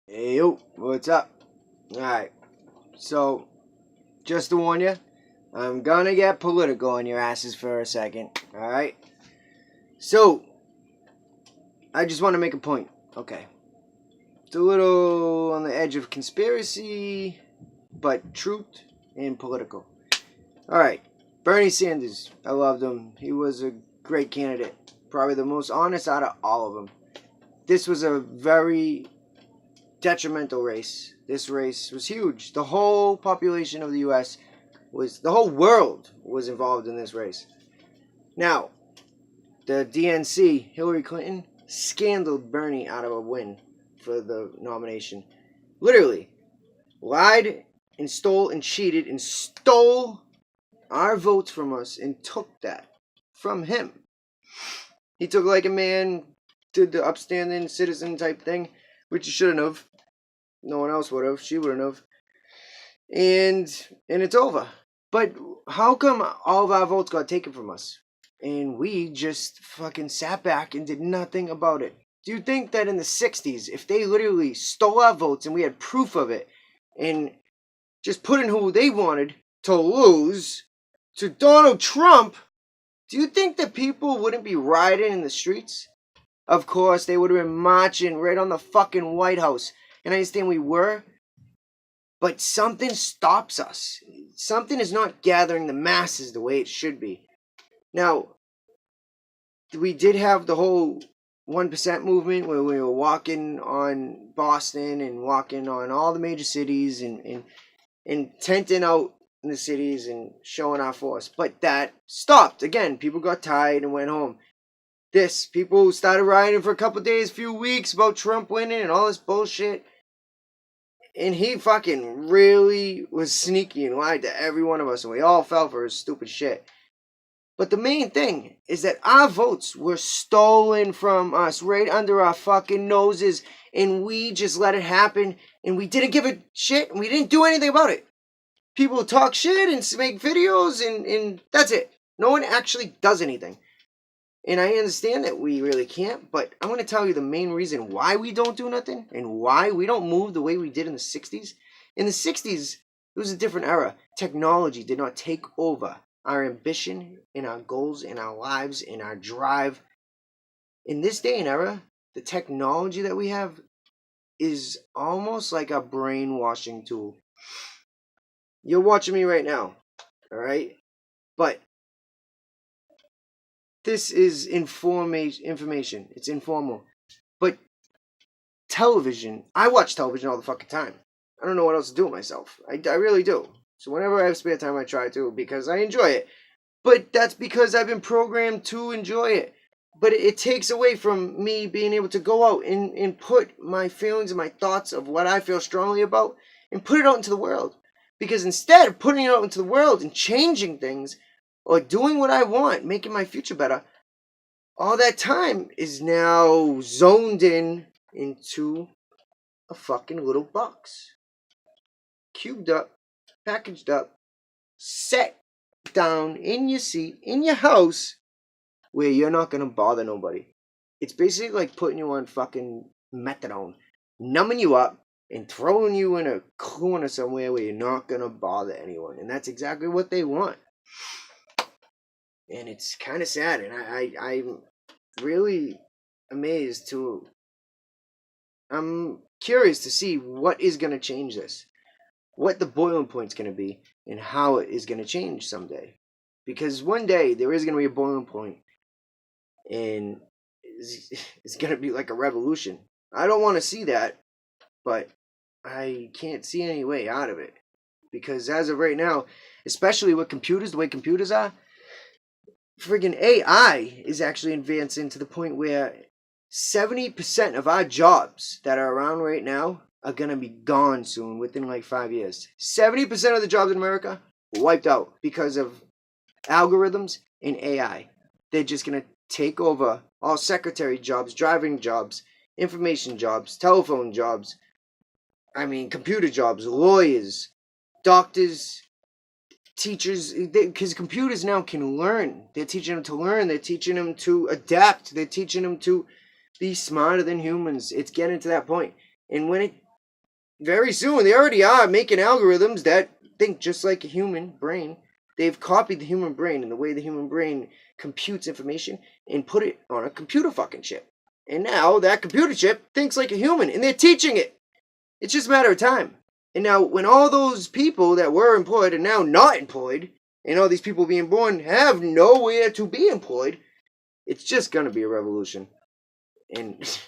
Hey yo, what's up? Alright, so just to warn you, I'm gonna get political on your asses for a second. Alright? So, I just want to make a point. Okay. It's a little on the edge of conspiracy, but truth and political. Alright, Bernie Sanders. I loved him. He was a great candidate. Probably the most honest out of all of them. This was a very detrimental race. This race was huge. The whole population of the U.S. the whole world was involved in this race. Now, the DNC, Hillary Clinton, scandaled Bernie out of a win for the nomination. Literally, lied and stole and cheated and stole our votes from us and took that from him. He took like a man, did the upstanding citizen type thing, which he shouldn't have. No one else would have. She wouldn't have. And it's over. But how come all of our votes got taken from us? And we just fucking sat back and did nothing about it. Do you think that in the 60s, if they literally stole our votes and we had proof of it and just put in who they wanted to lose to Donald Trump, do you think that people wouldn't be rioting in the streets? Of course, they would have been marching right on the fucking White House. And I understand we were, but something stops us. Something is not gathering the masses the way it should be. Now, we did have the whole 1% movement where we were walking on Boston and walking on all the major cities and tenting out in the cities and showing our force. But that stopped. Again, people got tired and went home. People started rioting for a couple days, few weeks about Trump winning and all this bullshit. And he fucking really was sneaky and lied to every one of us, and we all fell for his stupid shit. But the main thing is that our votes were stolen from us right under our fucking noses, and we just let it happen, and we didn't give a shit, and we didn't do anything about it. People talk shit and make videos, and that's it. No one actually does anything. And I understand that we really can't, but I'm going to tell you the main reason why we don't do nothing and why we don't move the way we did in the 60s. In the 60s, it was a different era. Technology did not take over our ambition and our goals and our lives and our drive. In this day and era, the technology that we have is almost like a brainwashing tool. You're watching me right now, all right? But this is information. It's informal. But television, I watch television all the fucking time. I don't know what else to do with myself. I really do. So whenever I have spare time, I try to because I enjoy it. But that's because I've been programmed to enjoy it. But it takes away from me being able to go out and put my feelings and my thoughts of what I feel strongly about and put it out into the world. Because instead of putting it out into the world and changing things, or doing what I want, making my future better, all that time is now zoned into a fucking little box. Cubed up, packaged up, set down in your seat, in your house, where you're not gonna bother nobody. It's basically like putting you on fucking methadone, numbing you up, and throwing you in a corner somewhere where you're not gonna bother anyone. And that's exactly what they want. And it's kind of sad, and I'm really amazed to. I'm curious to see what is going to change this, what the boiling point's going to be, and how it is going to change someday. Because one day there is going to be a boiling point, and it's going to be like a revolution. I don't want to see that, but I can't see any way out of it. Because as of right now, especially with computers, the way computers are, friggin' AI is actually advancing to the point where 70% of our jobs that are around right now are going to be gone soon, within like 5 years. 70% of the jobs in America wiped out because of algorithms and AI. They're just going to take over all secretary jobs, driving jobs, information jobs, telephone jobs, computer jobs, lawyers, doctors, teachers, because computers now can learn. They're teaching them to learn. They're teaching them to adapt. They're teaching them to be smarter than humans. It's getting to that point. And when it very soon, they already are making algorithms that think just like a human brain. They've copied the human brain and the way the human brain computes information and put it on a computer fucking chip. And now that computer chip thinks like a human and they're teaching it. It's just a matter of time. And now, when all those people that were employed are now not employed, and all these people being born have nowhere to be employed, it's just going to be a revolution. And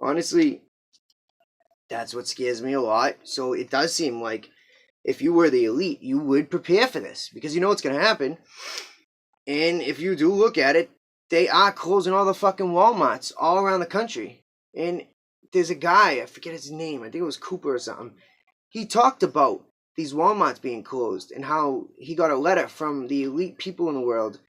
honestly, that's what scares me a lot. So it does seem like if you were the elite, you would prepare for this because you know what's going to happen. And if you do look at it, they are closing all the fucking Walmarts all around the country. And there's a guy, I forget his name, I think it was Cooper or something. He talked about these Walmarts being closed and how he got a letter from the elite people in the world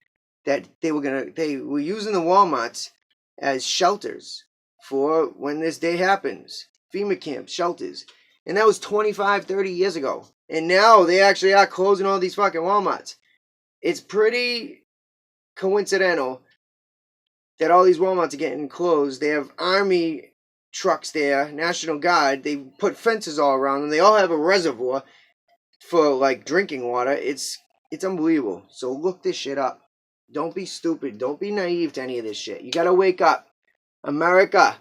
that they were using the Walmarts as shelters for when this day happens. FEMA camps, shelters. And that was 25, 30 years ago. And now they actually are closing all these fucking Walmarts. It's pretty coincidental that all these Walmarts are getting closed. They have army trucks there, National Guard. They put fences all around them. They all have a reservoir for like drinking water. It's unbelievable. So look this shit up. Don't be stupid. Don't be naive to any of this shit. You gotta wake up. America,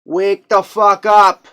wake the fuck up.